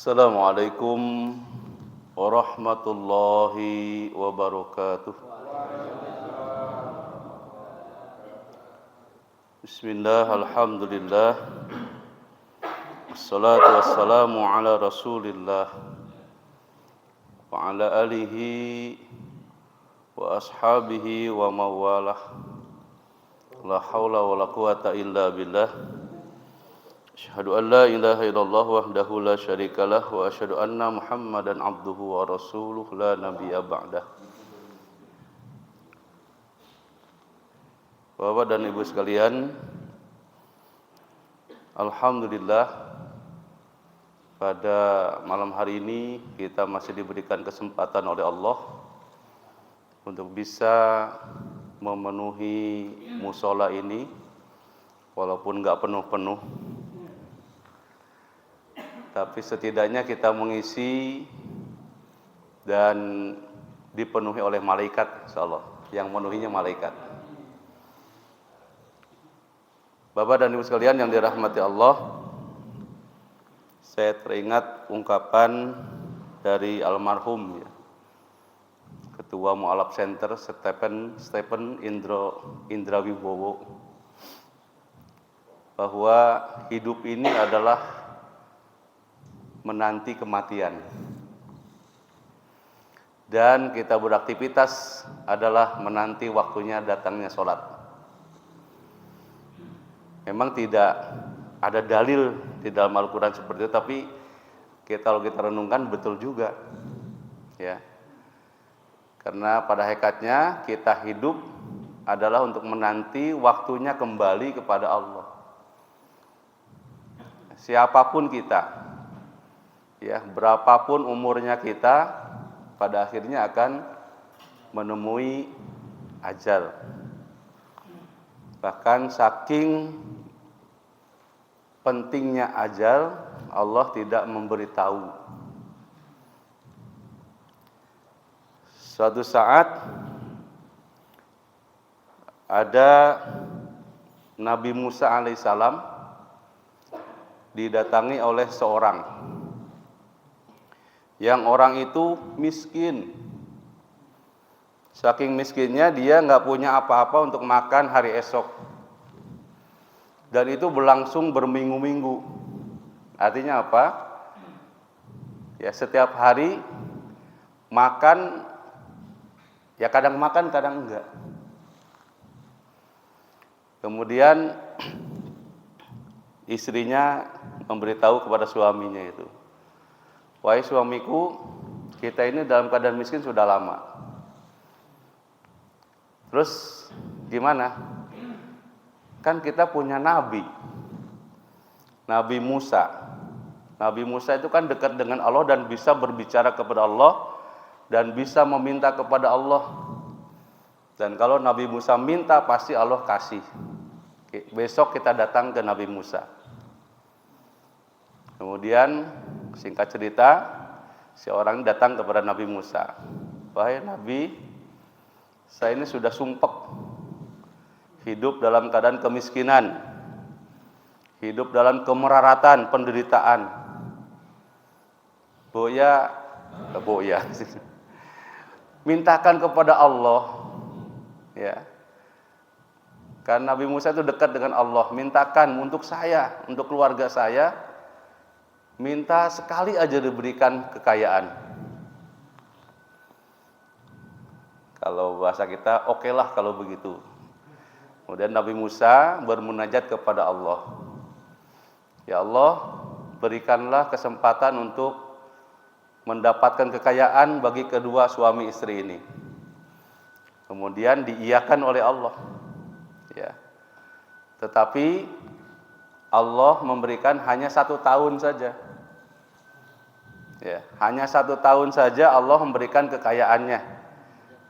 Assalamualaikum warahmatullahi wabarakatuh. Bismillah, alhamdulillah. Wassalatu wassalamu ala rasulillah wa ala alihi wa ashabihi wa mawalah. La hawla wa la quwata illa billah. Asyhadu an la ilaha illallah wahdahu la syarikalah wa asyhadu anna Muhammadan abduhu wa rasuluh la nabiyya ba'dah. Bapak dan Ibu sekalian, alhamdulillah pada malam hari ini kita masih diberikan kesempatan oleh Allah untuk bisa memenuhi musola ini walaupun enggak penuh-penuh. Tapi setidaknya kita mengisi dan dipenuhi oleh malaikat, insyaallah. Yang memenuhinya malaikat. Bapak dan Ibu sekalian yang dirahmati Allah, saya teringat ungkapan dari almarhum Ketua Mu'alaf Center Stephen Indrawibowo, bahwa hidup ini adalah menanti kematian dan kita beraktivitas adalah menanti waktunya datangnya sholat. Memang tidak ada dalil di dalam Al-Quran seperti itu, tapi kalau kita renungkan betul juga ya, karena pada hakikatnya kita hidup adalah untuk menanti waktunya kembali kepada Allah. Siapapun kita ya, berapapun umurnya kita, pada akhirnya akan menemui ajal. Bahkan saking pentingnya ajal, Allah tidak memberitahu. Suatu saat ada Nabi Musa alaihissalam didatangi oleh seorang yang orang itu miskin. Saking miskinnya dia nggak punya apa-apa untuk makan hari esok. Dan itu berlangsung berminggu-minggu. Artinya apa? Ya, setiap hari makan, ya kadang makan kadang enggak. Kemudian istrinya memberitahu kepada suaminya itu, wahai suamiku, kita ini dalam keadaan miskin sudah lama. Terus gimana? Kan kita punya Nabi Musa. Nabi Musa itu kan dekat dengan Allah dan bisa berbicara kepada Allah dan bisa meminta kepada Allah. Dan kalau Nabi Musa minta, pasti Allah kasih. Besok kita datang ke Nabi Musa. Kemudian singkat cerita, si orang datang kepada Nabi Musa. Wahai Nabi, saya ini sudah sumpek hidup dalam keadaan kemiskinan, hidup dalam kemeraratan, penderitaan. Boya. Mintakan kepada Allah, ya. Karena Nabi Musa itu dekat dengan Allah, mintakan untuk saya, untuk keluarga saya, minta sekali aja diberikan kekayaan. Kalau bahasa kita, oke lah kalau begitu. Kemudian Nabi Musa bermunajat kepada Allah. Ya Allah, berikanlah kesempatan untuk mendapatkan kekayaan bagi kedua suami istri ini. Kemudian diiyakan oleh Allah. Ya. Tetapi Allah memberikan hanya 1 tahun saja. Ya, hanya 1 tahun saja Allah memberikan kekayaannya.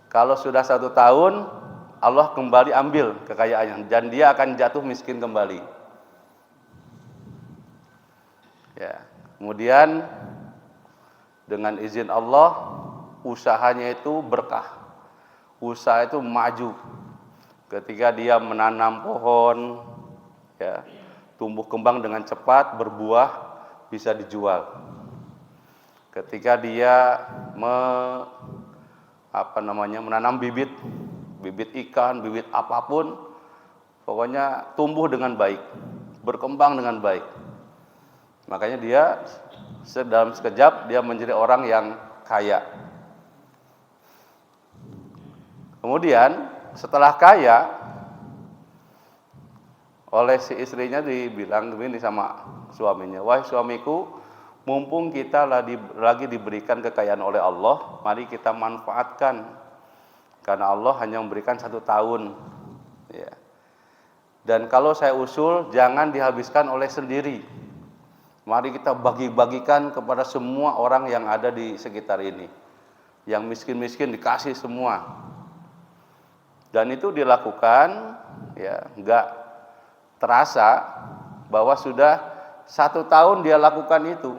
Kalau sudah 1 tahun, Allah kembali ambil kekayaannya dan dia akan jatuh miskin kembali. Ya, kemudian dengan izin Allah, usahanya itu berkah. Usaha itu maju. Ketika dia menanam pohon, ya, tumbuh kembang dengan cepat, berbuah, bisa dijual. ketika dia menanam bibit ikan, bibit apapun, pokoknya tumbuh dengan baik, berkembang dengan baik. Makanya dia dalam sekejap dia menjadi orang yang kaya. Kemudian setelah kaya, oleh si istrinya dibilang begini sama suaminya, wahai suamiku, mumpung kita lagi diberikan kekayaan oleh Allah, mari kita manfaatkan, karena Allah hanya memberikan 1 tahun, ya. Dan kalau saya usul, jangan dihabiskan oleh sendiri, mari kita bagi-bagikan kepada semua orang yang ada di sekitar ini, yang miskin-miskin dikasih semua. Dan itu dilakukan, ya, enggak terasa bahwa sudah 1 tahun dia lakukan itu.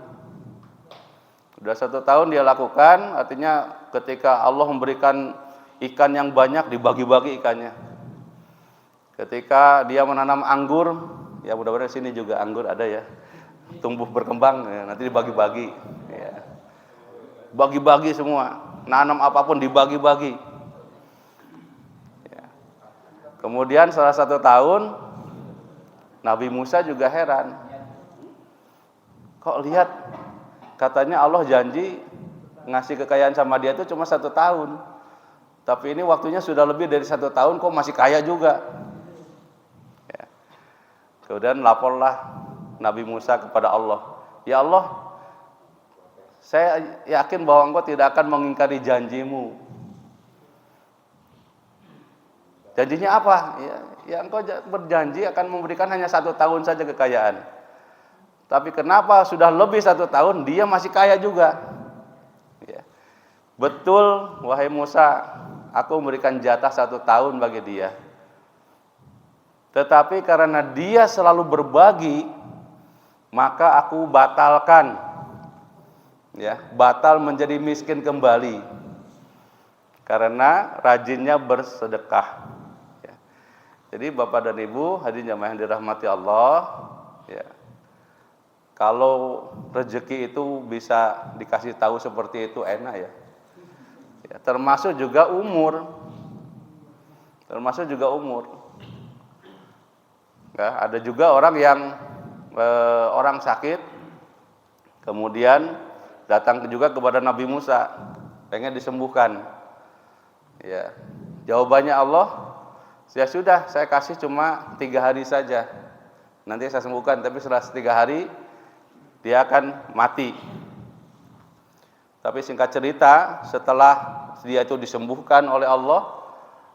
Sudah 1 tahun dia lakukan, artinya ketika Allah memberikan ikan yang banyak, dibagi-bagi ikannya. Ketika dia menanam anggur, ya mudah-mudahan sini juga anggur ada ya, tumbuh berkembang, ya, nanti dibagi-bagi, ya. Bagi-bagi semua, nanam apapun dibagi-bagi. Ya. Kemudian setelah 1 tahun, Nabi Musa juga heran. Kok lihat, katanya Allah janji ngasih kekayaan sama dia itu cuma 1 tahun. Tapi ini waktunya sudah lebih dari 1 tahun, kok masih kaya juga. Ya. Kemudian laporlah Nabi Musa kepada Allah. Ya Allah, saya yakin bahwa engkau tidak akan mengingkari janjimu. Janjinya apa? Ya engkau berjanji akan memberikan hanya 1 tahun saja kekayaan. Tapi kenapa sudah lebih 1 tahun dia masih kaya juga? Ya. Betul, wahai Musa, aku memberikan jatah 1 tahun bagi dia. Tetapi karena dia selalu berbagi, maka aku batalkan. Ya, batal menjadi miskin kembali. Karena rajinnya bersedekah. Jadi Bapak dan Ibu, hadirin jamaah yang dirahmati Allah, ya. Kalau rezeki itu bisa dikasih tahu seperti itu enak ya. Ya, termasuk juga umur. Ya, ada juga orang yang orang sakit, kemudian datang juga kepada Nabi Musa, pengen disembuhkan. Ya, jawabannya Allah, ya sudah, saya kasih cuma 3 hari saja. Nanti saya sembuhkan, tapi setelah 3 hari dia akan mati. Tapi singkat cerita, setelah dia itu disembuhkan oleh Allah,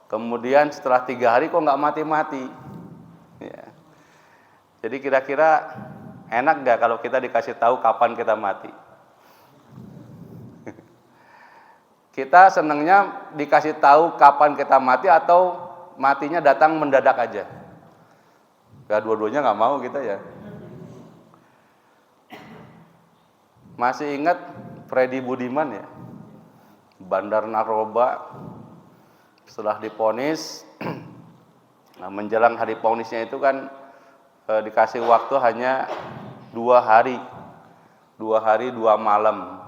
kemudian setelah 3 hari kok nggak mati-mati. Ya. Jadi kira-kira enak nggak kalau kita dikasih tahu kapan kita mati? Kita senangnya dikasih tahu kapan kita mati atau matinya datang mendadak aja? Ya dua-duanya nggak mau kita ya. Masih ingat Freddy Budiman ya, bandar narkoba, setelah divonis, nah menjelang hari vonisnya itu kan dikasih waktu hanya 2 hari, 2 malam,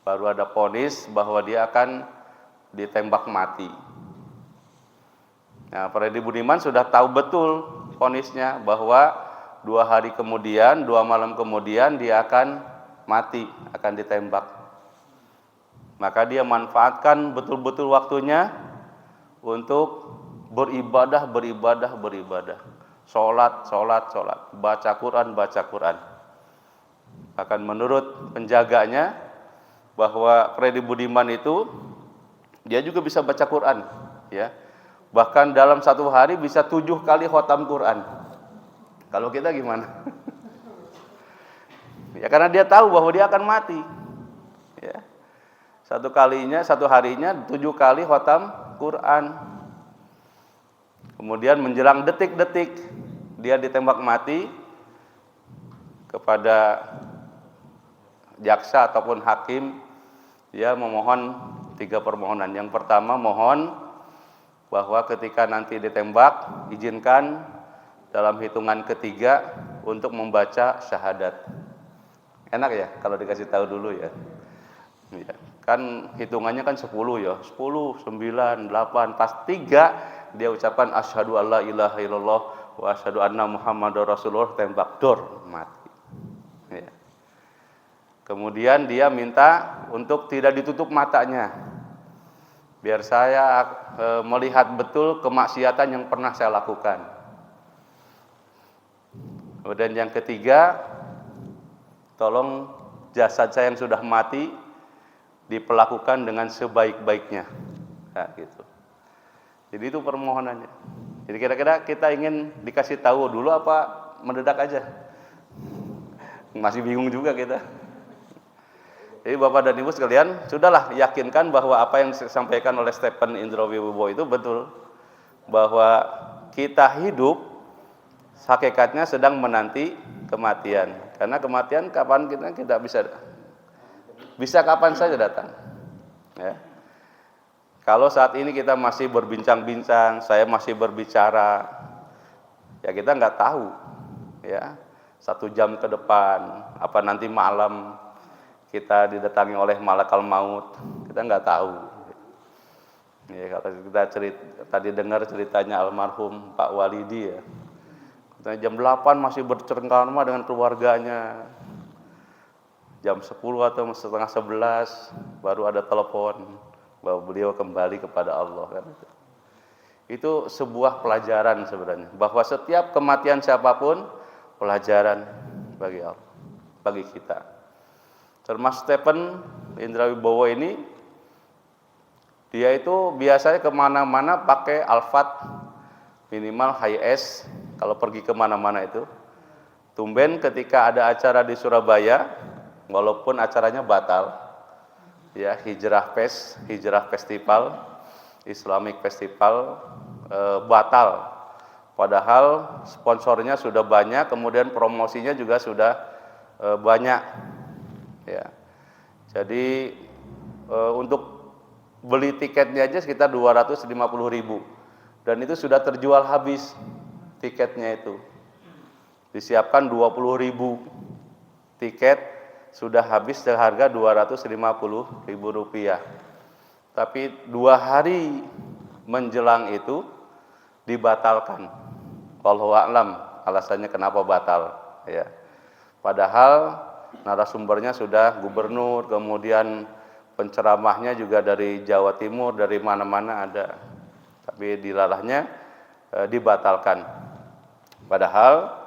baru ada vonis bahwa dia akan ditembak mati. Nah, Freddy Budiman sudah tahu betul vonisnya bahwa 2 hari kemudian, 2 malam kemudian dia akan mati, akan ditembak. Maka dia manfaatkan betul-betul waktunya untuk beribadah. Sholat, baca Quran. Bahkan menurut penjaganya bahwa Freddy Budiman itu dia juga bisa baca Quran, ya. Bahkan dalam 1 hari bisa 7 kali khatam Quran. Kalau kita gimana? Ya karena dia tahu bahwa dia akan mati. Ya. 1 harinya 7 kali khatam Quran. Kemudian menjelang detik-detik dia ditembak mati, kepada jaksa ataupun hakim dia memohon 3 permohonan. Yang pertama, mohon bahwa ketika nanti ditembak, izinkan dalam hitungan ketiga untuk membaca syahadat. Enak ya kalau dikasih tahu dulu ya. Ya. Kan hitungannya kan 10 ya. 10, 9, 8, pas 3 dia ucapkan asyhadu alla ilaha illallah wa asyhadu anna muhammadar rasulullah, tembak dor, mati. Ya. Kemudian dia minta untuk tidak ditutup matanya. Biar saya melihat betul kemaksiatan yang pernah saya lakukan. Kemudian yang ketiga, tolong jasad saya yang sudah mati diperlakukan dengan sebaik-baiknya. Nah, gitu. Jadi itu permohonannya. Jadi kira-kira kita ingin dikasih tahu dulu apa mendadak aja? Masih bingung juga kita. Jadi Bapak dan Ibu sekalian, sudahlah yakinkan bahwa apa yang disampaikan oleh Stephen Indrawibowo itu betul. Bahwa kita hidup, hakikatnya sedang menanti kematian. Karena kematian kapan kita tidak bisa kapan saja datang. Ya. Kalau saat ini kita masih berbincang-bincang, saya masih berbicara, ya kita nggak tahu. Ya, 1 jam ke depan, apa nanti malam kita didatangi oleh malakal maut, kita nggak tahu. Ya, kalau kita tadi dengar ceritanya almarhum Pak Walidi ya, katanya jam 8 masih bercengkrama dengan keluarganya, jam 10 atau setengah 11 baru ada telepon bahwa beliau kembali kepada Allah kan. Itu sebuah pelajaran sebenarnya, bahwa setiap kematian siapapun pelajaran bagi Allah, bagi kita. Termasuk Stephen Indrawibowo ini, dia itu biasanya kemana-mana pakai Alphard minimal high S kalau pergi kemana-mana itu. Tumben ketika ada acara di Surabaya, walaupun acaranya batal, ya Hijrah Festival, Islamic Festival batal. Padahal sponsornya sudah banyak, kemudian promosinya juga sudah banyak. Ya, jadi untuk beli tiketnya aja sekitar 250.000 dan itu sudah terjual habis tiketnya itu. Disiapkan 20.000 tiket, sudah habis seharga 250.000 rupiah. Tapi 2 hari menjelang itu dibatalkan. Wallahu a'lam alasannya kenapa batal. Ya, padahal narasumbernya sudah gubernur, kemudian penceramahnya juga dari Jawa Timur, dari mana-mana ada. Tapi dilalahnya dibatalkan. Padahal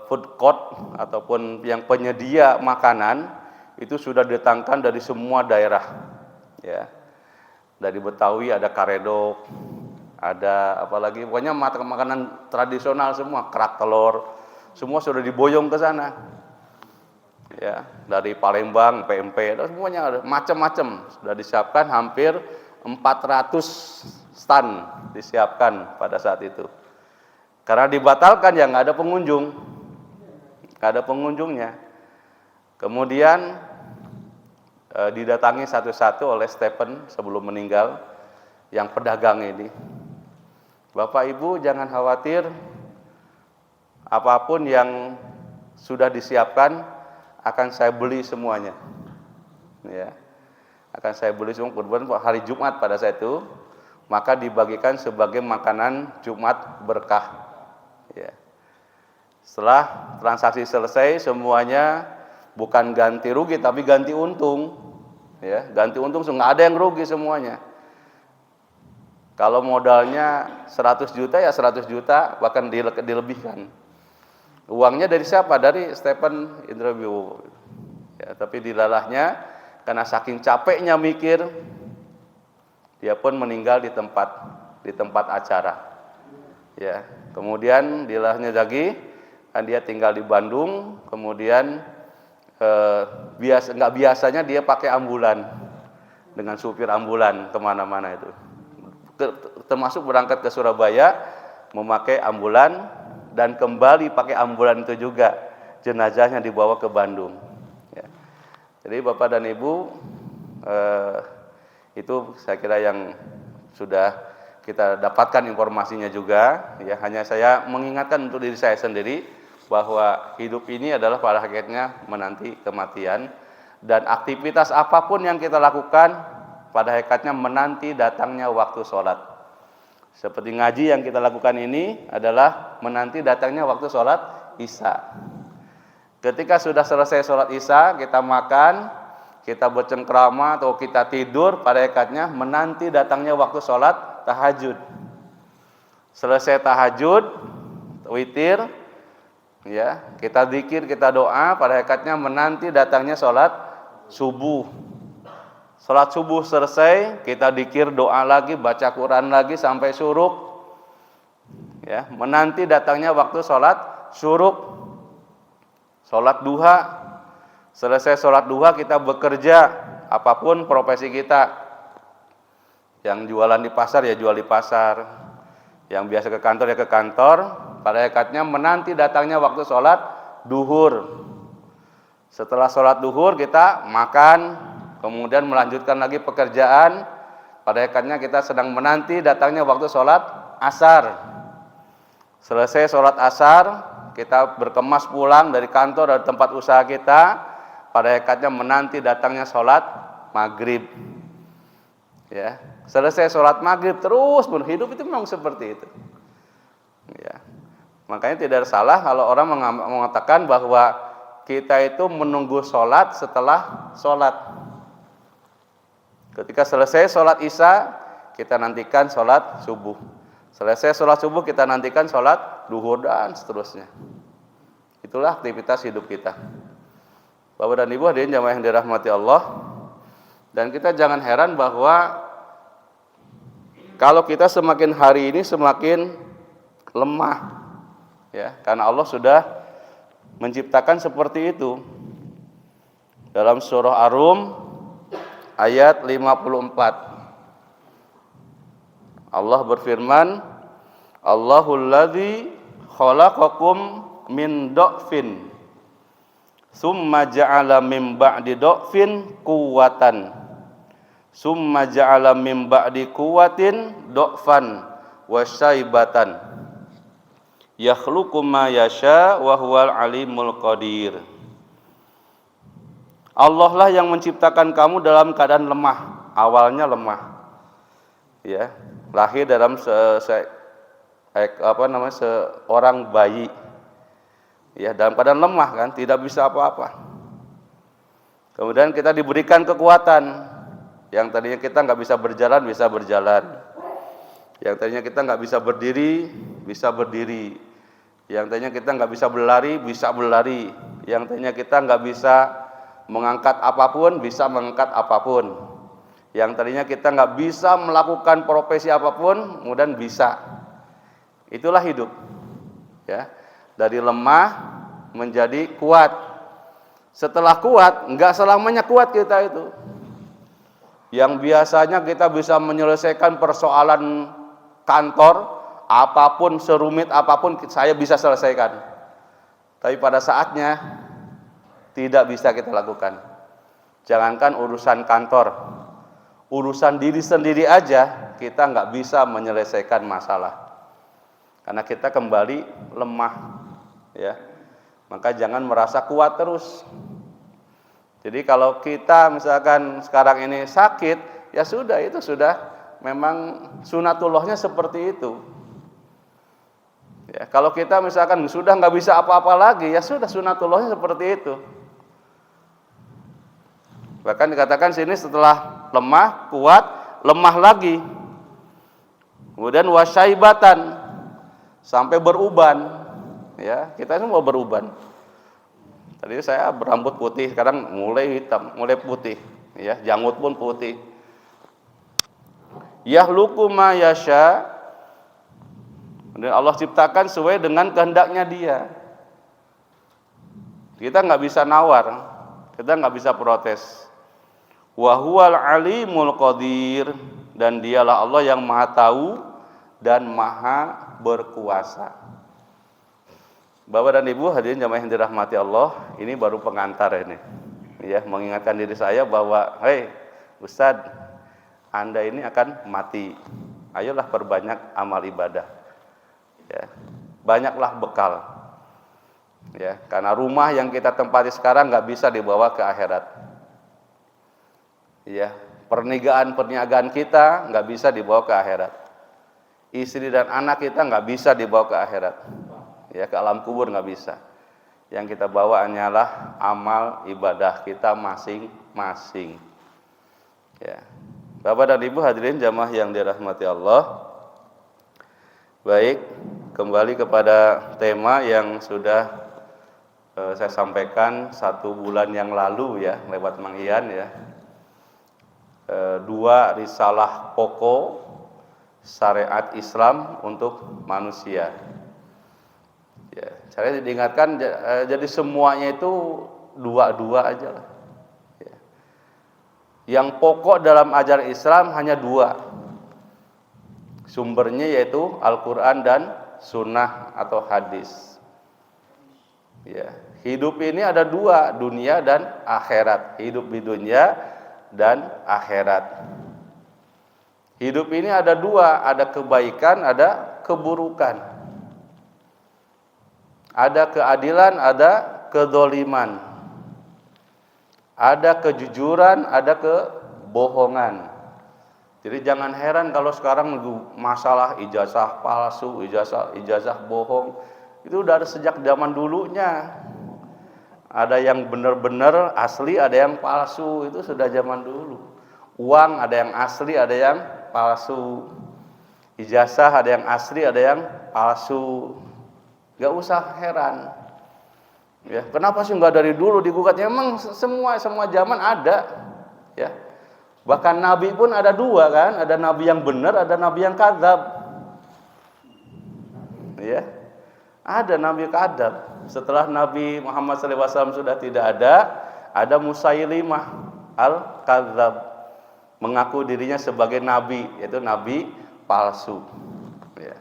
food court ataupun yang penyedia makanan itu sudah didatangkan dari semua daerah. Ya. Dari Betawi ada karedok, ada apalagi pokoknya makanan tradisional semua, kerak telur, semua sudah diboyong ke sana. Ya, dari Palembang, PMP, dan semuanya ada macam-macam sudah disiapkan, hampir 400 stand disiapkan pada saat itu. Karena dibatalkan ya nggak ada pengunjung, nggak ada pengunjungnya. Kemudian didatangi satu-satu oleh Stephen sebelum meninggal, yang pedagang ini. Bapak Ibu jangan khawatir, apapun yang sudah disiapkan akan saya beli semuanya. Ya. Akan saya beli semua. Kemudian hari Jumat pada saat itu, maka dibagikan sebagai makanan Jumat berkah. Ya. Setelah transaksi selesai, semuanya bukan ganti rugi tapi ganti untung. Ya, ganti untung, nggak ada yang rugi semuanya. Kalau modalnya 100 juta ya 100 juta, bahkan dilebihkan. Uangnya dari siapa? Dari Stephen Indrawibowo. Ya, tapi dilalahnya karena saking capeknya mikir, dia pun meninggal di tempat acara. Ya, kemudian dilalahnya lagi, kan dia tinggal di Bandung, kemudian nggak biasanya dia pakai ambulan dengan supir ambulan kemana-mana itu. Termasuk berangkat ke Surabaya memakai ambulan, dan kembali pakai ambulan itu juga, jenazahnya dibawa ke Bandung. Ya. Jadi Bapak dan Ibu, itu saya kira yang sudah kita dapatkan informasinya juga. Ya, hanya saya mengingatkan untuk diri saya sendiri bahwa hidup ini adalah pada hakikatnya menanti kematian, dan aktivitas apapun yang kita lakukan pada hakikatnya menanti datangnya waktu sholat. Seperti ngaji yang kita lakukan ini adalah menanti datangnya waktu sholat Isya. Ketika sudah selesai sholat Isya, kita makan, kita bercengkrama atau kita tidur, pada hakikatnya menanti datangnya waktu sholat tahajud. Selesai tahajud, witir, ya, kita zikir, kita doa, pada hakikatnya menanti datangnya sholat subuh. Sholat subuh selesai, kita zikir, doa lagi, baca Quran lagi sampai syuruk, ya, menanti datangnya waktu sholat syuruk. Sholat duha, selesai sholat duha kita bekerja, apapun profesi kita. Yang jualan di pasar ya jual di pasar, yang biasa ke kantor ya ke kantor, pada hakikatnya menanti datangnya waktu sholat duhur. Setelah sholat duhur kita makan, kemudian melanjutkan lagi pekerjaan, pada hakikatnya kita sedang menanti datangnya waktu sholat asar. Selesai sholat asar, kita berkemas pulang dari kantor, dari tempat usaha kita, pada hakikatnya menanti datangnya sholat maghrib. Ya, selesai sholat maghrib terus hidup itu memang seperti itu. Ya, makanya tidak salah kalau orang mengatakan bahwa kita itu menunggu sholat setelah sholat. Ketika selesai sholat Isya, kita nantikan sholat subuh. Selesai sholat subuh, kita nantikan sholat duhur dan seterusnya. Itulah aktivitas hidup kita. Bapak dan Ibu hadirin jamaah yang dirahmati Allah. Dan kita jangan heran bahwa kalau kita semakin hari ini semakin lemah, ya, karena Allah sudah menciptakan seperti itu. Dalam surah Ar-Rum ayat 54, Allah berfirman, Allahul ladzi khalaqakum min dha'fin summa ja'ala min ba'di dha'fin quwwatan summa ja'ala min ba'di quwwatin dha'fan wa syaibatan yakhluqu ma yasha wa huwal alimul qadir. Allah lah yang menciptakan kamu dalam keadaan lemah, awalnya lemah. Ya, lahir dalam seorang bayi. Ya, dalam keadaan lemah kan, tidak bisa apa-apa. Kemudian kita diberikan kekuatan. Yang tadinya kita nggak bisa berjalan, bisa berjalan. Yang tadinya kita nggak bisa berdiri, bisa berdiri. Yang tadinya kita nggak bisa berlari, bisa berlari. Yang tadinya kita nggak bisa mengangkat apapun, bisa mengangkat apapun. Yang tadinya kita nggak bisa melakukan profesi apapun, kemudian bisa. Itulah hidup. Ya, dari lemah menjadi kuat. Setelah kuat, nggak selamanya kuat kita itu. Yang biasanya kita bisa menyelesaikan persoalan kantor, apapun, serumit apapun saya bisa selesaikan. Tapi pada saatnya tidak bisa kita lakukan. Jangankan urusan kantor, urusan diri sendiri aja kita nggak bisa menyelesaikan masalah. Karena kita kembali lemah, ya. Maka jangan merasa kuat terus. Jadi kalau kita misalkan sekarang ini sakit, ya sudah, itu sudah memang sunatullahnya seperti itu. Ya, kalau kita misalkan sudah nggak bisa apa-apa lagi, ya sudah sunatullahnya seperti itu. Bahkan dikatakan sini setelah lemah, kuat, lemah lagi. Kemudian wasyaibatan, sampai beruban. Ya, kita semua beruban. Tadi saya berambut putih, sekarang mulai hitam, mulai putih, ya, janggut pun putih. Yakhluqu ma yasha, dan Allah ciptakan sesuai dengan kehendaknya Dia. Kita nggak bisa nawar, kita nggak bisa protes. Wa huwal alimul qadir, dan Dialah Allah yang Maha Tahu dan Maha Berkuasa. Bapak dan Ibu hadirin jamaah yang dirahmati Allah, ini baru pengantar ini. Ya, mengingatkan diri saya bahwa, hei Ustadz, Anda ini akan mati. Ayolah perbanyak amal ibadah. Ya, banyaklah bekal. Ya, karena rumah yang kita tempati sekarang nggak bisa dibawa ke akhirat. Ya, perniagaan kita nggak bisa dibawa ke akhirat. Istri dan anak kita nggak bisa dibawa ke akhirat. Ya, ke alam kubur nggak bisa. Yang kita bawa hanyalah amal ibadah kita masing-masing. Ya. Bapak dan Ibu hadirin jamaah yang dirahmati Allah. Baik, kembali kepada tema yang sudah saya sampaikan 1 bulan yang lalu ya, lewat Mang Ian ya. 2 risalah pokok syariat Islam untuk manusia. Ya, saya diingatkan jadi semuanya itu 2 aja lah. Ya. Yang pokok dalam ajaran Islam hanya 2. Sumbernya yaitu Al-Quran dan Sunnah atau hadis. Ya, hidup ini ada 2, dunia dan akhirat. Hidup di dunia dan akhirat. Hidup ini ada 2, ada kebaikan, ada keburukan. Ada keadilan, ada kedzaliman. Ada kejujuran, ada kebohongan. Jadi jangan heran kalau sekarang masalah ijazah palsu, ijazah bohong, itu udah ada sejak zaman dulunya. Ada yang benar-benar asli, ada yang palsu, itu sudah zaman dulu. Uang ada yang asli, ada yang palsu. Ijazah ada yang asli, ada yang palsu. Gak usah heran. Ya, kenapa sih nggak dari dulu digugatnya? Emang semua zaman ada. Ya. Bahkan nabi pun ada 2 kan, ada nabi yang benar, ada nabi yang kadzab. Ya. Ada nabi kadzab. Setelah Nabi Muhammad SAW sudah tidak ada Musailimah al-kadzab, mengaku dirinya sebagai nabi, yaitu nabi palsu. Ya.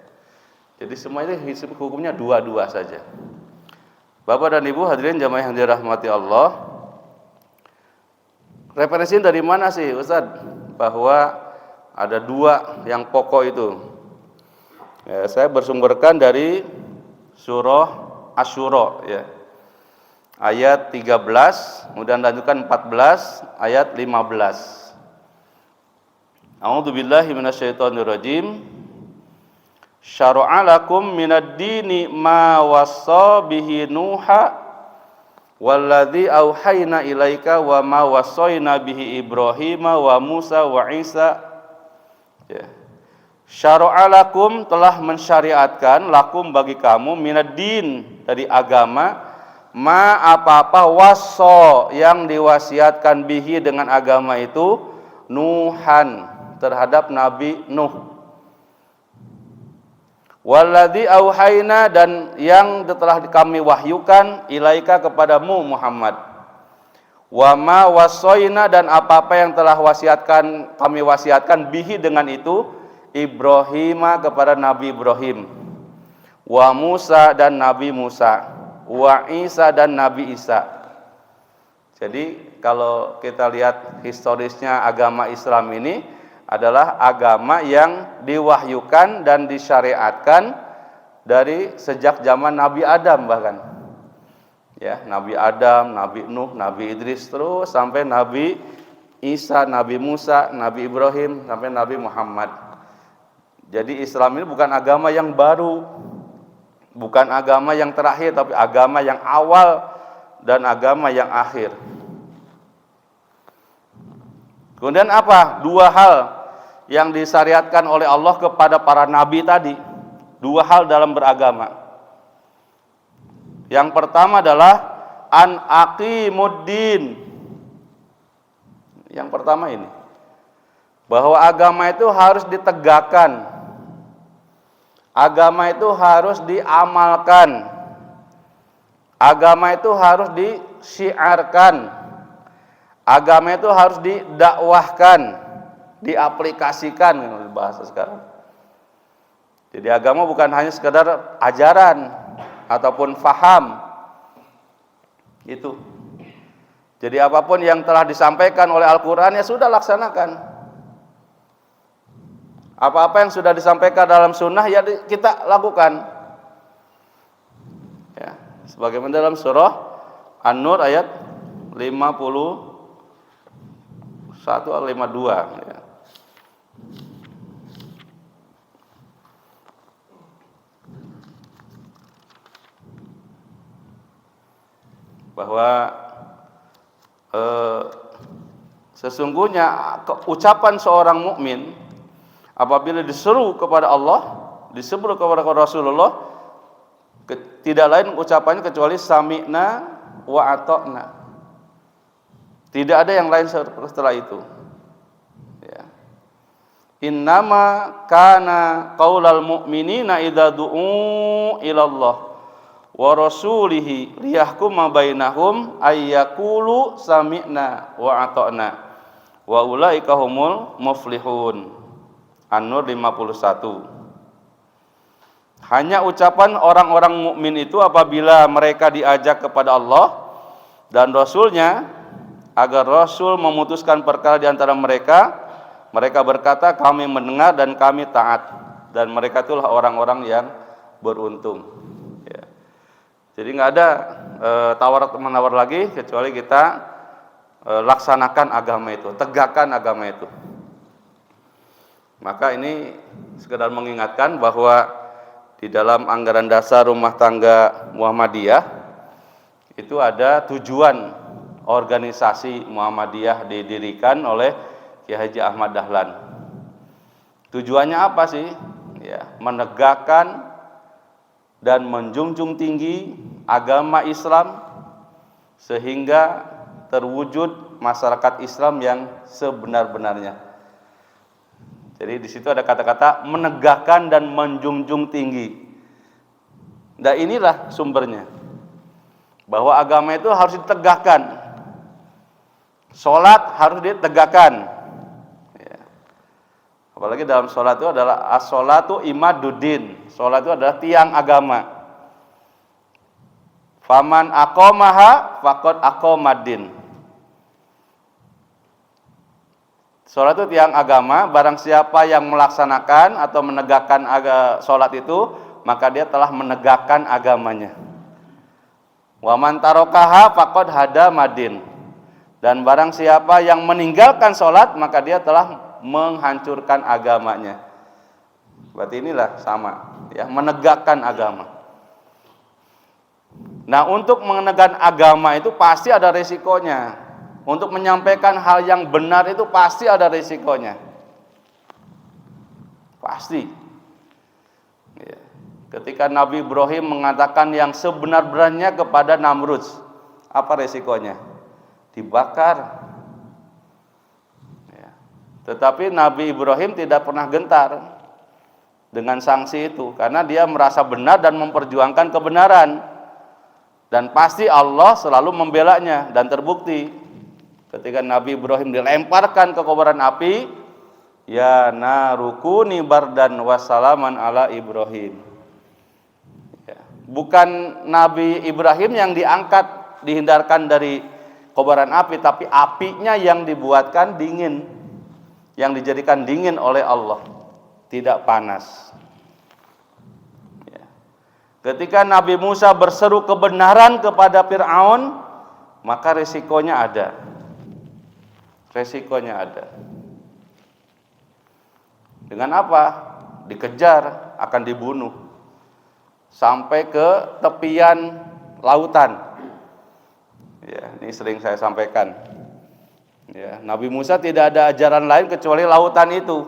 Jadi semuanya hukumnya 2 saja. Bapak dan Ibu hadirin jamaah yang dirahmati Allah. Referensi dari mana sih Ustaz bahwa ada 2 yang pokok itu? Ya, saya bersumberkan dari surah Asy-Syura ya. Ayat 13, kemudian lanjutkan 14, ayat 15. A'udzubillahi minasyaitonirrajim. Syara'a lakum minad dini ma wassa bihi Nuha walladzi auhayna ilaika wa ma wassayna bihi Ibrahim wa Musa wa Isa. Ya. Syara'a lakum telah mensyariatkan lakum bagi kamu minad din dari agama ma apa-apa wassa yang diwasiatkan bihi dengan agama itu Nuhan terhadap Nabi Nuh. Walladzi auhayna dan yang telah kami wahyukan ilaika kepadamu Muhammad. Wa ma wasoina dan apa-apa yang telah kami wasiatkan bihi dengan itu Ibrahim kepada Nabi Ibrahim. Wa Musa dan Nabi Musa. Wa Isa dan Nabi Isa. Jadi kalau kita lihat historisnya agama Islam ini adalah agama yang diwahyukan dan disyariatkan dari sejak zaman Nabi Adam bahkan. Ya, Nabi Adam, Nabi Nuh, Nabi Idris terus sampai Nabi Isa, Nabi Musa, Nabi Ibrahim sampai Nabi Muhammad. Jadi Islam ini bukan agama yang baru. Bukan agama yang terakhir tapi agama yang awal dan agama yang akhir. Kemudian apa? 2 hal yang disyariatkan oleh Allah kepada para nabi tadi. 2 hal dalam beragama. Yang pertama adalah an aqimuddin. Yang pertama ini. Bahwa agama itu harus ditegakkan. Agama itu harus diamalkan. Agama itu harus disyiarkan. Agama itu harus didakwahkan, diaplikasikan bahasa sekarang. Jadi agama bukan hanya sekedar ajaran ataupun faham. Itu. Jadi apapun yang telah disampaikan oleh Al-Qur'an ya sudah laksanakan. Apa-apa yang sudah disampaikan dalam sunnah ya kita lakukan. Ya. Sebagaimana dalam surah An-Nur ayat 51 atau 52 ya. Bahwa sesungguhnya ucapan seorang mukmin apabila diseru kepada Allah, disebut kepada Rasulullah, tidak lain ucapannya kecuali sami'na wa ata'na. Tidak ada yang lain setelah itu. Ya. Innama kana qaulal mu'minina idza du'u ilallah wa rasulihi liyahkuma bainahum ayyaqulu sami'na wa ata'na wa ulaika humul muflihun. An-Nur 51. Hanya ucapan orang-orang mukmin itu apabila mereka diajak kepada Allah dan Rasulnya agar Rasul memutuskan perkara di antara mereka, mereka berkata kami mendengar dan kami taat, dan mereka itulah orang-orang yang beruntung. Ya. Jadi nggak ada tawar-menawar lagi kecuali kita laksanakan agama itu, tegakkan agama itu. Maka ini sekedar mengingatkan bahwa di dalam anggaran dasar rumah tangga Muhammadiyah itu ada tujuan organisasi Muhammadiyah didirikan oleh Kiai Haji Ahmad Dahlan. Tujuannya apa sih? Ya, menegakkan dan menjunjung tinggi agama Islam sehingga terwujud masyarakat Islam yang sebenar-benarnya. Jadi di situ ada kata-kata menegakkan dan menjunjung tinggi. Nah inilah sumbernya. Bahwa agama itu harus ditegakkan. Salat harus ditegakkan. Ya. Apalagi dalam salat itu adalah as-salatu imaduddin. Salat itu adalah tiang agama. Faman aqamaha faqad aqamaddin. Salat itu tiang agama, barang siapa yang melaksanakan atau menegakkan salat itu, maka dia telah menegakkan agamanya. Wa man tarakaha faqad hadamadin. Dan barang siapa yang meninggalkan salat, maka dia telah menghancurkan agamanya. Berarti inilah sama, ya, menegakkan agama. Nah, untuk menegakkan agama itu pasti ada resikonya. Untuk menyampaikan hal yang benar itu pasti ada risikonya. Pasti. Ya. Ketika Nabi Ibrahim mengatakan yang sebenar-benarnya kepada Namrud, apa risikonya? Dibakar. Ya. Tetapi Nabi Ibrahim tidak pernah gentar dengan sanksi itu, karena dia merasa benar dan memperjuangkan kebenaran. Dan pasti Allah selalu membelanya, dan terbukti. Ketika Nabi Ibrahim dilemparkan ke kobaran api, ya narukuni bardan wassalaman ala Ibrahim. Ya. Bukan Nabi Ibrahim yang diangkat, dihindarkan dari kobaran api, tapi apinya yang dibuatkan dingin, yang dijadikan dingin oleh Allah, tidak panas. Ya. Ketika Nabi Musa berseru kebenaran kepada Fir'aun, maka risikonya ada. Resikonya ada. Dengan apa? Dikejar, akan dibunuh. Sampai ke tepian lautan. Ya, ini sering saya sampaikan. Ya, Nabi Musa tidak ada ajaran lain kecuali lautan itu.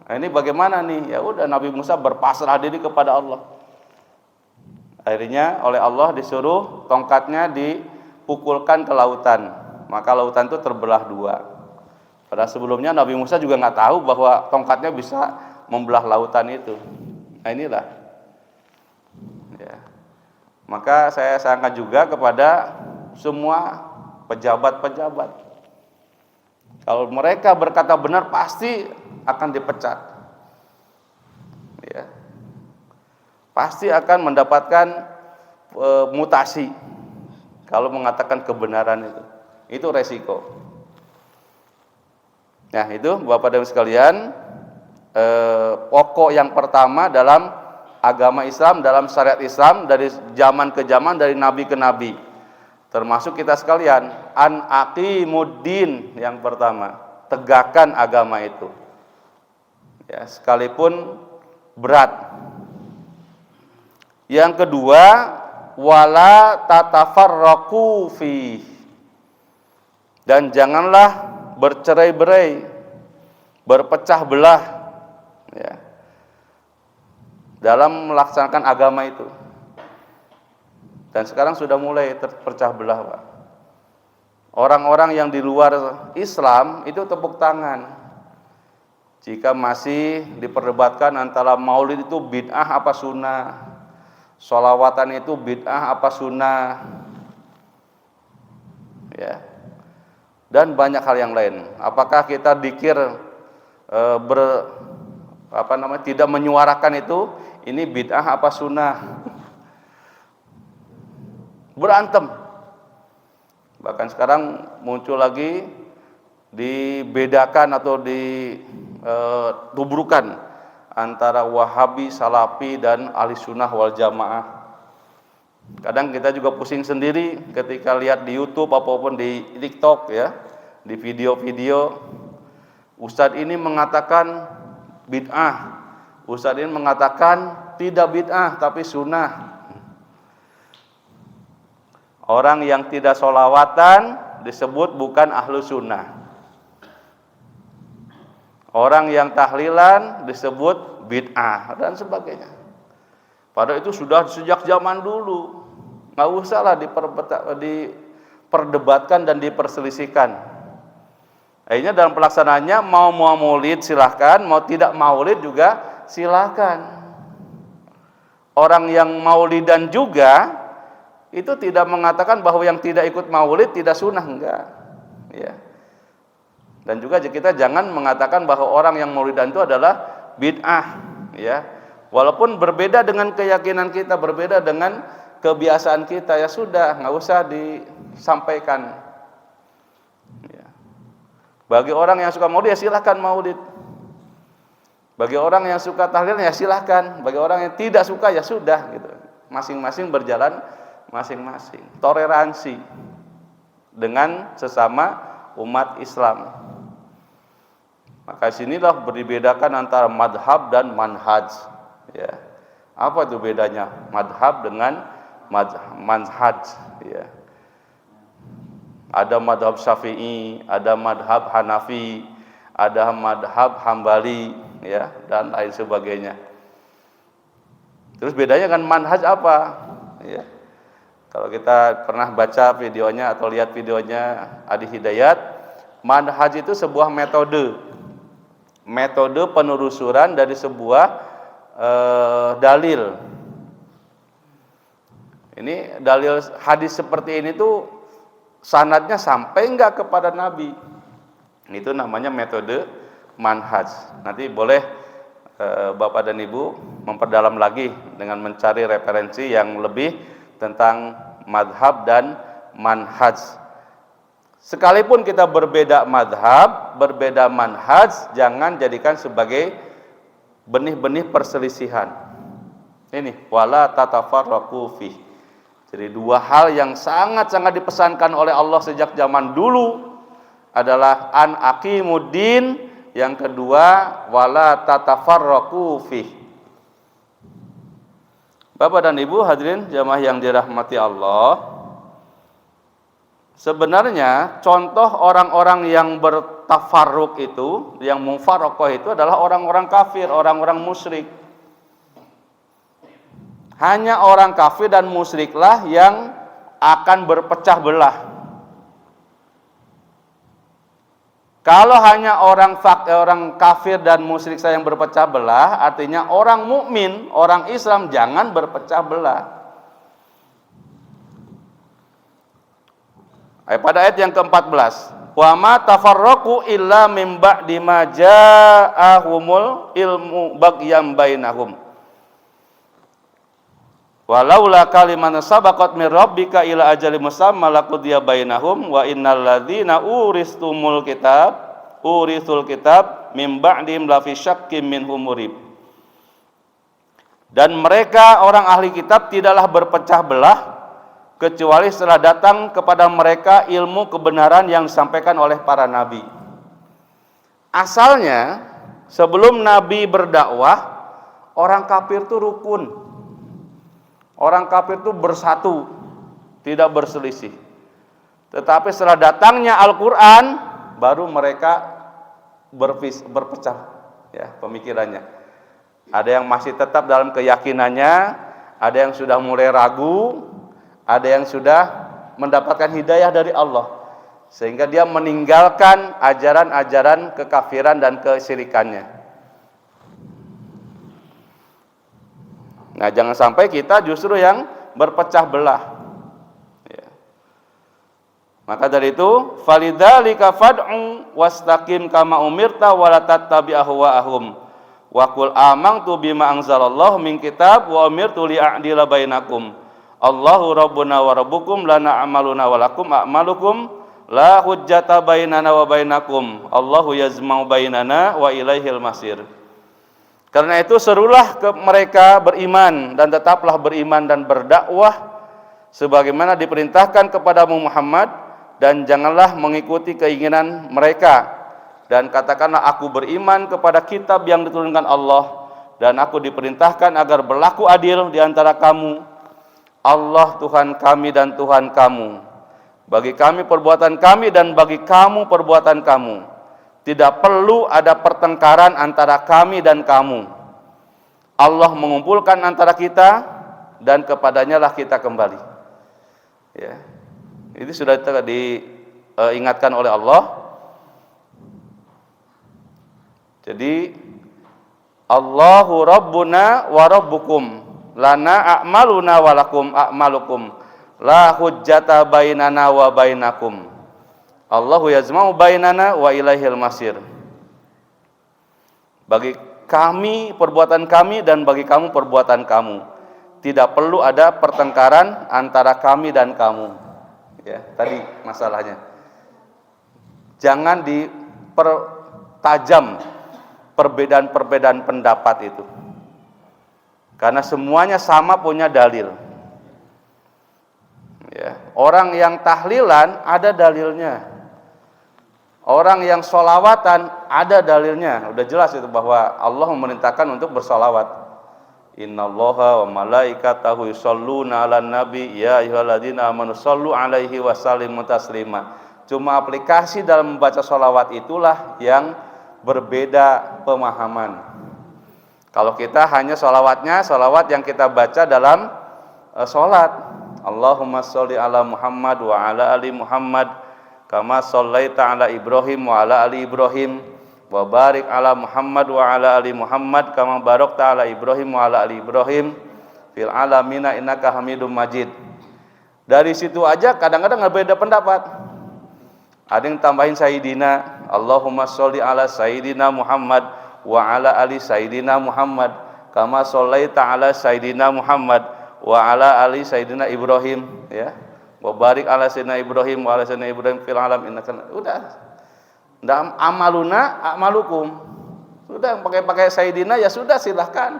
Nah, ini bagaimana nih? Ya udah, Nabi Musa berpasrah diri kepada Allah. Akhirnya oleh Allah disuruh tongkatnya dipukulkan ke lautan. Maka lautan itu terbelah dua. Padahal sebelumnya Nabi Musa juga nggak tahu bahwa tongkatnya bisa membelah lautan itu. Nah inilah. Ya. Maka saya sarankan juga kepada semua pejabat-pejabat. Kalau mereka berkata benar pasti akan dipecat. Ya. Pasti akan mendapatkan mutasi kalau mengatakan kebenaran itu. Itu resiko. Nah itu Bapak dan Ibu sekalian, pokok yang pertama dalam agama Islam, dalam syariat Islam dari zaman ke zaman, dari nabi ke nabi. Termasuk kita sekalian, an aqimuddin yang pertama, tegakkan agama itu. Ya, sekalipun berat. Yang kedua, wala tatafarraqu fi. Dan janganlah bercerai-berai, berpecah belah, ya, dalam melaksanakan agama itu. Dan sekarang sudah mulai terpecah belah, Pak. Orang-orang yang di luar Islam itu tepuk tangan jika masih diperdebatkan antara maulid itu bid'ah apa sunnah, sholawatan itu bid'ah apa sunnah, ya, dan banyak hal yang lain. Apakah kita dikir tidak menyuarakan itu ini bid'ah apa sunnah? Berantem. Bahkan sekarang muncul lagi dibedakan atau ditubrukkan antara Wahabi, Salafi dan Ahli Sunnah wal Jamaah. Kadang kita juga pusing sendiri ketika lihat di YouTube apapun di TikTok, ya, di video-video, ustadz ini mengatakan bid'ah, ustadz ini mengatakan tidak bid'ah tapi sunnah. Orang yang tidak sholawatan disebut bukan ahlu sunnah. Orang yang tahlilan disebut bid'ah dan sebagainya. Padahal itu sudah sejak zaman dulu. Nggak usahlah diperdebatkan dan diperselisihkan. Akhirnya dalam pelaksanaannya mau maulid silahkan, mau tidak maulid juga silahkan. Orang yang maulidan juga itu tidak mengatakan bahwa yang tidak ikut maulid tidak sunnah, enggak, ya. Dan juga kita jangan mengatakan bahwa orang yang maulidan itu adalah bid'ah, ya. Walaupun berbeda dengan keyakinan kita, berbeda dengan kebiasaan kita, ya sudah, nggak usah disampaikan. Ya. Bagi orang yang suka maulid, ya silahkan maulid. Bagi orang yang suka tahlil, ya silahkan. Bagi orang yang tidak suka, ya sudah, gitu. Masing-masing berjalan masing-masing, toleransi dengan sesama umat Islam. Maka sinilah dibedakan antara madhab dan manhaj, ya. Apa itu bedanya madhab dengan manhaj, ya? Ada madhab Syafi'i, ada madhab Hanafi, ada madhab Hambali, ya, dan lain sebagainya. Terus bedanya dengan manhaj apa, ya? Kalau kita pernah baca videonya atau lihat videonya Adi Hidayat, manhaj itu sebuah metode penelusuran dari sebuah dalil. Ini dalil hadis seperti ini tuh sanadnya sampai enggak kepada Nabi. Itu namanya metode manhaj. Nanti boleh Bapak dan Ibu memperdalam lagi dengan mencari referensi yang lebih tentang madhab dan manhaj. Sekalipun kita berbeda madhab, berbeda manhaj, jangan jadikan sebagai benih-benih perselisihan. Ini wala tatafarraqu fi. Jadi dua hal yang sangat-sangat dipesankan oleh Allah sejak zaman dulu adalah an aqimuddin, yang kedua wala tatafarraqu fi. Bapak dan Ibu hadirin jamaah yang dirahmati Allah, sebenarnya contoh orang-orang yang bertafarruq itu, yang mufarraqah itu adalah orang-orang kafir, orang-orang musyrik. Hanya orang kafir dan musyriklah yang akan berpecah belah. Kalau hanya orang kafir dan musyrik saja yang berpecah belah, artinya orang mukmin, orang Islam jangan berpecah belah. Pada ayat yang ke-14, wa ma tafarraqu illa mim ba'di ma ja'ahumul ilmu baghyan bainahum. Walaula kalimatan sabaqat min rabbika ila ajalin musamma laqudiya bainahum wa innal ladzina urisul kitab mim ba'dihim la fi syakkim minhum murib. Dan mereka orang ahli kitab tidaklah berpecah belah kecuali setelah datang kepada mereka ilmu kebenaran yang disampaikan oleh para nabi. Asalnya sebelum nabi berdakwah, orang kafir itu rukun. Orang kafir itu bersatu, tidak berselisih. Tetapi setelah datangnya Al-Qur'an, baru mereka berpecah ya pemikirannya. Ada yang masih tetap dalam keyakinannya, ada yang sudah mulai ragu, ada yang sudah mendapatkan hidayah dari Allah, sehingga dia meninggalkan ajaran-ajaran kekafiran dan kesyirikannya. Nah, jangan sampai kita justru yang berpecah belah. Ya. Maka dari itu, falidzalika fad'u wastaqim kama umirta wa la tattabi' ahwa'ahum. Wa qul amantu bima anzalallahu min kitab wa umirtu li'adila bainakum. Allahu rabbuna wa rabbukum lana a'maluna wa lakum a'malukum la hujjata bainana wa bainakum. Allahu yazma'u bainana wa ilaihil masir. Karena itu serulah ke mereka beriman dan tetaplah beriman dan berdakwah sebagaimana diperintahkan kepadamu Muhammad, dan janganlah mengikuti keinginan mereka. Dan katakanlah, aku beriman kepada kitab yang diturunkan Allah, dan aku diperintahkan agar berlaku adil di antara kamu. Allah Tuhan kami dan Tuhan kamu. Bagi kami perbuatan kami dan bagi kamu perbuatan kamu. Tidak perlu ada pertengkaran antara kami dan kamu. Allah mengumpulkan antara kita dan kepadanya lah kita kembali. Ya. Itu sudah diingatkan oleh Allah. Jadi Allahu Rabbuna wa Rabbukum lana a'maluna wa lakum a'malukum la hujjata bainana wa bainakum. Allahu yazma'u bainana wa ilaihil masir. Bagi kami perbuatan kami dan bagi kamu perbuatan kamu. Tidak perlu ada pertengkaran antara kami dan kamu. Ya, tadi masalahnya. Jangan dipertajam perbedaan-perbedaan pendapat itu, karena semuanya sama punya dalil. Ya, orang yang tahlilan ada dalilnya, orang yang sholawatan ada dalilnya. Udah jelas itu bahwa Allah memerintahkan untuk bersolawat. Innallaha wa malaikatahu yusholluna 'alan nabi ya ayyuhalladzina amanu shollu 'alaihi wa sallimu taslima. Cuma aplikasi dalam membaca sholawat itulah yang berbeda pemahaman. Kalau kita hanya sholawatnya, sholawat yang kita baca dalam sholat, Allahumma sholli ala Muhammad wa ala ali Muhammad kama shollaita ala Ibrahim wa ala ali Ibrahim wa barik ala Muhammad wa ala ali Muhammad kama barakta ala Ibrahim wa ala ali Ibrahim fil alamina innaka Hamidum Majid. Dari situ aja kadang-kadang beda pendapat. Ada yang tambahin Sayyidina, Allahumma sholli ala Sayyidina Muhammad wa ala ali Sayyidina Muhammad kama shollaita ala Sayyidina Muhammad wa ala ali Sayyidina Ibrahim, ya. Wa barik ala Sayyidina Ibrahim wa ala Sayyidina Ibrahim fil alam innaka. Udah. Ndak amaluna a'malukum. Sudah pakai Sayyidina ya sudah, silahkan.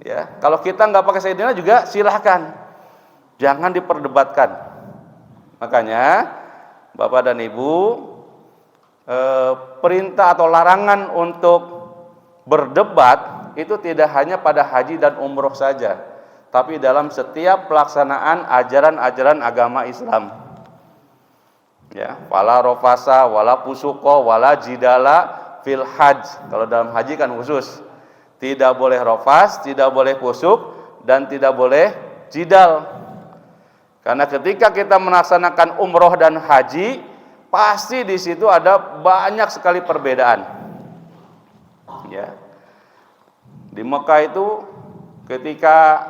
Ya, kalau kita nggak pakai Sayyidina juga silahkan. Jangan diperdebatkan. Makanya Bapak dan Ibu, perintah atau larangan untuk berdebat itu tidak hanya pada haji dan umroh saja, tapi dalam setiap pelaksanaan ajaran-ajaran agama Islam. Ya, wala rofasa, wala pusuko, wala jidala fil hajj. Kalau dalam haji kan khusus, tidak boleh rofas, tidak boleh pusuk, dan tidak boleh jidal. Karena ketika kita melaksanakan umroh dan haji, pasti di situ ada banyak sekali perbedaan. Ya. Di Mekah itu ketika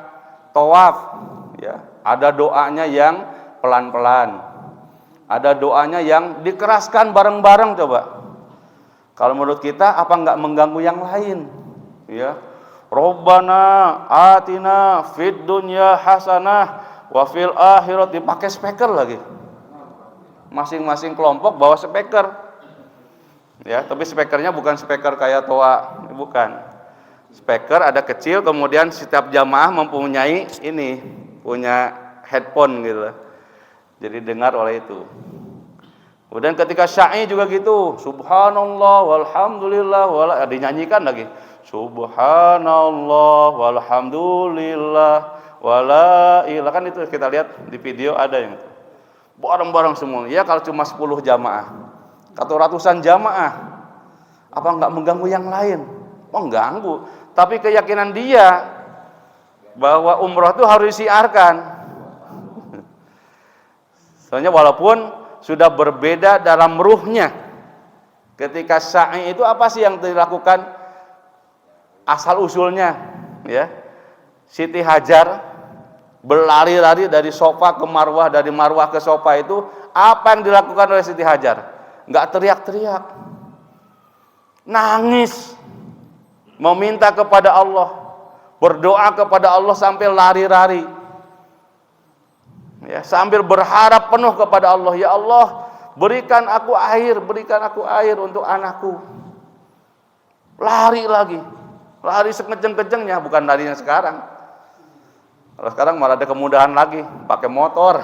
tawaf, ya, ada doanya yang pelan-pelan, ada doanya yang dikeraskan bareng-bareng. Coba, kalau menurut kita apa nggak mengganggu yang lain? Ya, Robbana atina fid dunya hasanah wa fil akhirati, dipakai speaker lagi. Masing-masing kelompok bawa speaker. Ya, tapi speakernya bukan speaker kayak toa, bukan. Speaker ada kecil, kemudian setiap jamaah mempunyai ini, punya headphone gitu. Jadi dengar oleh itu. Kemudian ketika sya'i juga gitu, subhanallah walhamdulillah dinyanyikan lagi. Subhanallah walhamdulillah wala ilah, kan itu kita lihat di video ada yang itu. Bareng-bareng semua. Ya kalau cuma 10 jamaah atau ratusan jamaah, apa enggak mengganggu yang lain? Mengganggu. Tapi keyakinan dia bahwa umroh itu harus disiarkan. Soalnya walaupun sudah berbeda dalam ruhnya. Ketika sa'i itu apa sih yang dilakukan asal usulnya? Ya, Siti Hajar berlari-lari dari Sofa ke Marwah, dari Marwah ke Sofa itu apa yang dilakukan oleh Siti Hajar? Enggak teriak-teriak, nangis, meminta kepada Allah, berdoa kepada Allah sampai lari-lari, ya, sambil berharap penuh kepada Allah, ya Allah, berikan aku air untuk anakku. Lari lagi, lari sekenceng-kencengnya, bukan larinya sekarang. Kalau sekarang malah ada kemudahan lagi, pakai motor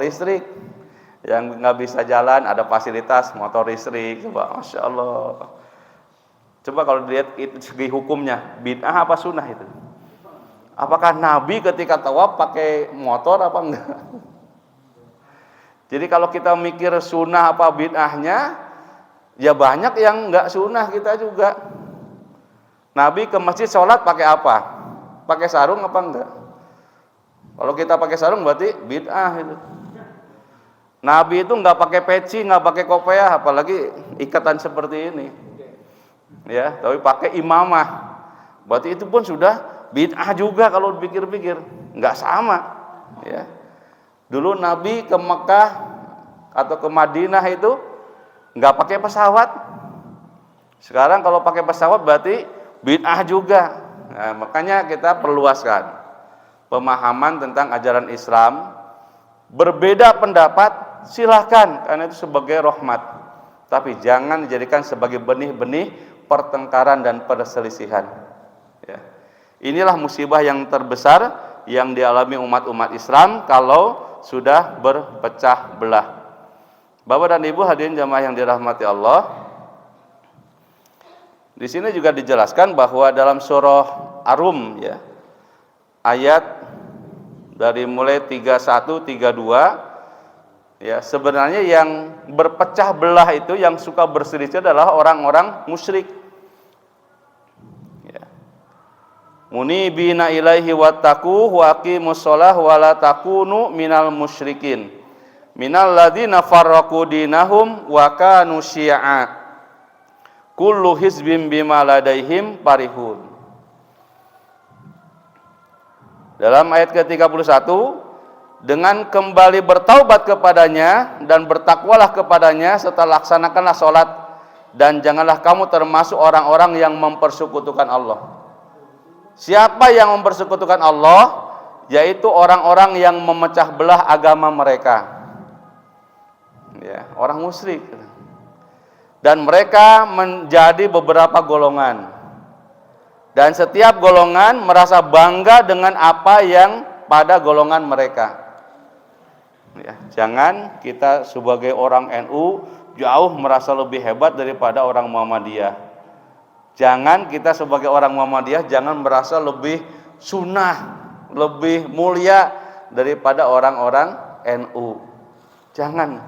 listrik, yang nggak bisa jalan ada fasilitas motor listrik. Coba, masya Allah. Coba kalau dilihat itu segi hukumnya, bid'ah apa sunnah itu? Apakah Nabi ketika tawaf pakai motor apa enggak? Jadi kalau kita mikir sunnah apa bid'ahnya, ya banyak yang enggak sunnah kita juga. Nabi ke masjid sholat pakai apa? Pakai sarung apa enggak? Kalau kita pakai sarung berarti bid'ah itu. Nabi itu enggak pakai peci, enggak pakai kopiah, apalagi ikatan seperti ini. Ya, tapi pakai imamah. Berarti itu pun sudah bid'ah juga kalau dipikir-pikir, enggak sama, ya. Dulu Nabi ke Mekah atau ke Madinah itu enggak pakai pesawat. Sekarang kalau pakai pesawat berarti bid'ah juga. Nah, makanya kita perluaskan pemahaman tentang ajaran Islam. Berbeda pendapat silahkan, karena itu sebagai rahmat. Tapi jangan dijadikan sebagai benih-benih pertengkaran dan perselisihan. Ya. Inilah musibah yang terbesar yang dialami umat-umat Islam kalau sudah berpecah belah. Bapak dan Ibu hadirin jamaah yang dirahmati Allah, di sini juga dijelaskan bahwa dalam surah Ar-Rum, ya, ayat dari mulai 31, 32, ya, sebenarnya yang berpecah belah itu, yang suka berselisih adalah orang-orang musyrik. Ya. Munibina ilaihi wattaqu wa aqimus shalah wa la takunu minal musyrikin minal ladzina farraqu dinahum wa kanu syi'a kullu hizbin bima ladaihim farihun. Dalam ayat ke-31, dengan kembali bertaubat kepadanya dan bertakwalah kepadanya serta laksanakanlah sholat, dan janganlah kamu termasuk orang-orang yang mempersekutukan Allah. Siapa yang mempersekutukan Allah? Yaitu orang-orang yang memecah belah agama mereka, ya, orang musyrik. Dan mereka menjadi beberapa golongan, dan setiap golongan merasa bangga dengan apa yang pada golongan mereka. Ya, jangan kita sebagai orang NU jauh merasa lebih hebat daripada orang Muhammadiyah. Jangan kita sebagai orang Muhammadiyah jangan merasa lebih sunnah, lebih mulia daripada orang-orang NU. Jangan,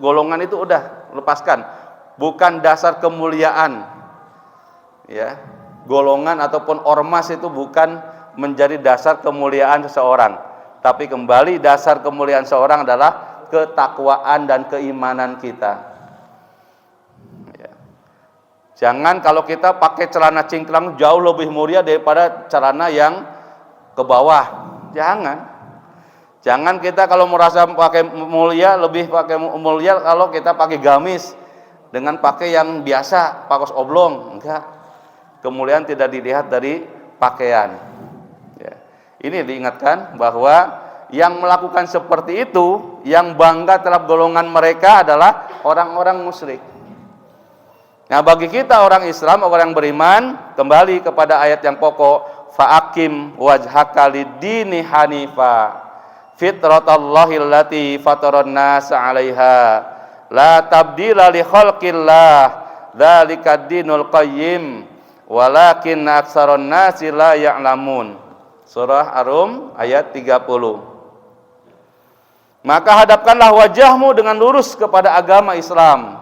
golongan itu udah lepaskan. Bukan dasar kemuliaan, ya. Golongan ataupun ormas itu bukan menjadi dasar kemuliaan seseorang, tapi kembali dasar kemuliaan seorang adalah ketakwaan dan keimanan kita. Ya. Jangan kalau kita pakai celana cingkrang jauh lebih mulia daripada celana yang ke bawah. Jangan kita kalau merasa pakai mulia lebih pakai mulia kalau kita pakai gamis dengan pakai yang biasa, pakos oblong. Enggak. Kemuliaan tidak dilihat dari pakaian. Ya. Ini diingatkan bahwa yang melakukan seperti itu, yang bangga terhadap golongan mereka adalah orang-orang musyrik. Nah, bagi kita orang Islam, orang yang beriman, kembali kepada ayat yang pokok, fa'akim wajhaka lid-dini hanifa fitratallahi allati fataran nasa 'alaiha la tabdila li khalqillah dzalikad dinul qayyim walakin aktsaron nasi la ya'lamun. Surah Ar-Rum ayat 30. Maka hadapkanlah wajahmu dengan lurus kepada agama Islam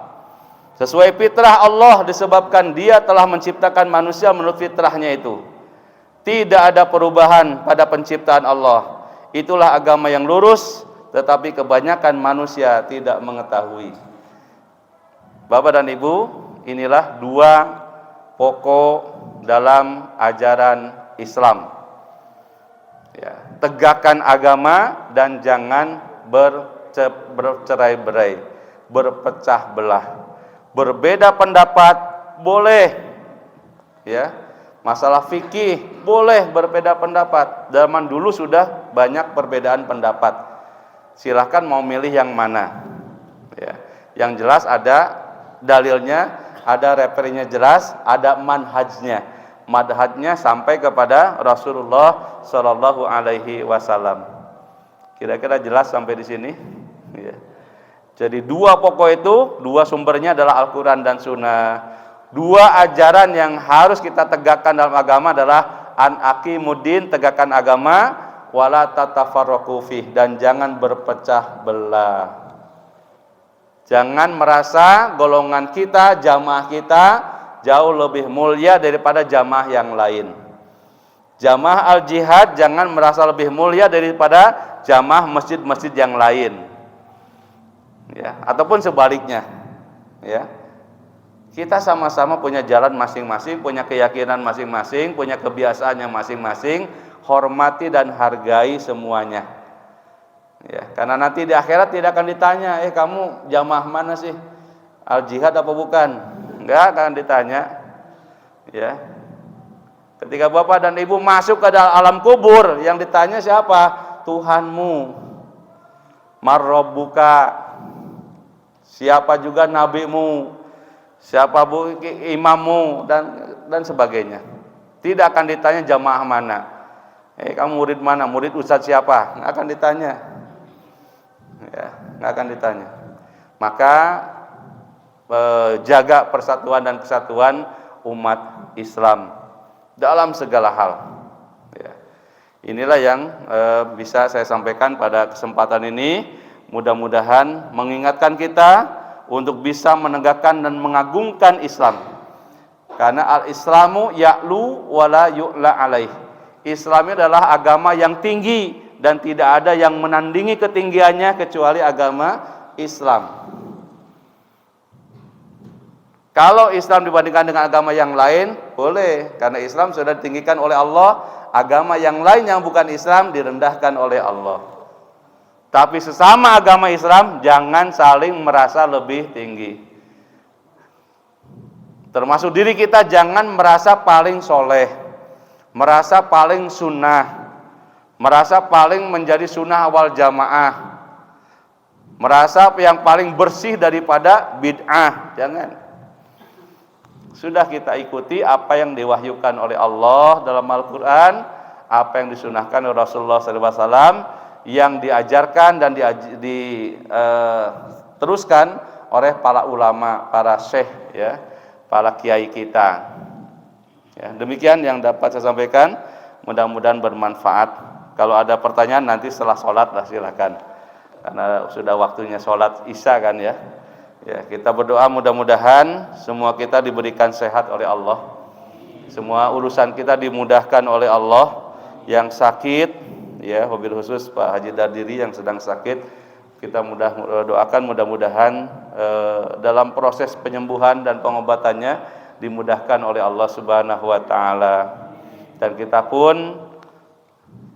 sesuai fitrah Allah, disebabkan Dia telah menciptakan manusia menurut fitrahnya itu. Tidak ada perubahan pada penciptaan Allah. Itulah agama yang lurus, tetapi kebanyakan manusia tidak mengetahui. Bapak dan Ibu, inilah dua pokok dalam ajaran Islam. Ya, tegakkan agama dan jangan bercerai-berai, berpecah belah. Berbeda pendapat boleh, ya. Masalah fikih boleh berbeda pendapat. Zaman dulu sudah banyak perbedaan pendapat. Silahkan mau milih yang mana, ya. Yang jelas ada dalilnya, ada referensinya jelas, ada manhajnya. Manhajnya sampai kepada Rasulullah Shallallahu Alaihi Wasallam. Kira-kira jelas sampai di sini, ya. Jadi dua pokok itu, dua sumbernya adalah Al-Quran dan Sunnah. Dua ajaran yang harus kita tegakkan dalam agama adalah an aqimuddin, tegakkan agama, wala tatafarraqu fih, dan jangan berpecah belah. Jangan merasa golongan kita, jamaah kita jauh lebih mulia daripada jamaah yang lain. Jamaah al-jihad jangan merasa lebih mulia daripada jamaah masjid-masjid yang lain. Ya, ataupun sebaliknya, ya. Kita sama-sama punya jalan masing-masing, punya keyakinan masing-masing, punya kebiasaannya masing-masing, hormati dan hargai semuanya. Ya, karena nanti di akhirat tidak akan ditanya, kamu jamaah mana sih? Al-jihad apa bukan? Enggak akan ditanya. Ya. Ketika Bapak dan Ibu masuk ke dalam alam kubur, yang ditanya siapa? Tuhanmu. Marrabbuka. Siapa juga nabimu, siapa imammu, dan sebagainya. Tidak akan ditanya jamaah mana. Kamu murid mana? Murid ustadz siapa? Nggak akan ditanya. Ya, nggak akan ditanya. Maka jaga persatuan dan kesatuan umat Islam dalam segala hal. Ya. Inilah yang bisa saya sampaikan pada kesempatan ini. Mudah-mudahan mengingatkan kita untuk bisa menegakkan dan mengagungkan Islam. Karena al-Islamu ya'lu wala yu'la alaih. Islam adalah agama yang tinggi dan tidak ada yang menandingi ketinggiannya kecuali agama Islam. Kalau Islam dibandingkan dengan agama yang lain, boleh. Karena Islam sudah ditinggikan oleh Allah. Agama yang lain yang bukan Islam direndahkan oleh Allah. Tapi sesama agama Islam jangan saling merasa lebih tinggi. Termasuk diri kita jangan merasa paling soleh, merasa paling sunnah, merasa paling menjadi sunnah awal jamaah, merasa yang paling bersih daripada bid'ah. Jangan. Sudah kita ikuti apa yang diwahyukan oleh Allah dalam Al-Quran, apa yang disunahkan oleh Rasulullah SAW, yang diajarkan dan diteruskan oleh para ulama, para syekh, ya, para kiai kita. Ya, demikian yang dapat saya sampaikan. Mudah-mudahan bermanfaat. Kalau ada pertanyaan nanti setelah sholat lah silakan. Karena sudah waktunya sholat isya kan ya. Ya, kita berdoa mudah-mudahan semua kita diberikan sehat oleh Allah. Semua urusan kita dimudahkan oleh Allah. Yang sakit, ya, wabil khusus Pak Haji Dardiri yang sedang sakit, kita doakan mudah-mudahan dalam proses penyembuhan dan pengobatannya dimudahkan oleh Allah Subhanahu wa taala. Dan kita pun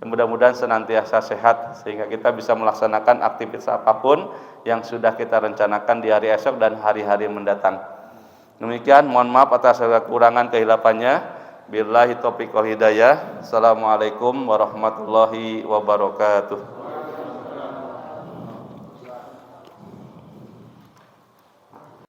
mudah-mudahan senantiasa sehat sehingga kita bisa melaksanakan aktivitas apapun yang sudah kita rencanakan di hari esok dan hari-hari mendatang. Demikian, mohon maaf atas kekurangan kehilafannya. Billahi taufiq wal hidayah. Assalamualaikum warahmatullahi wabarakatuh.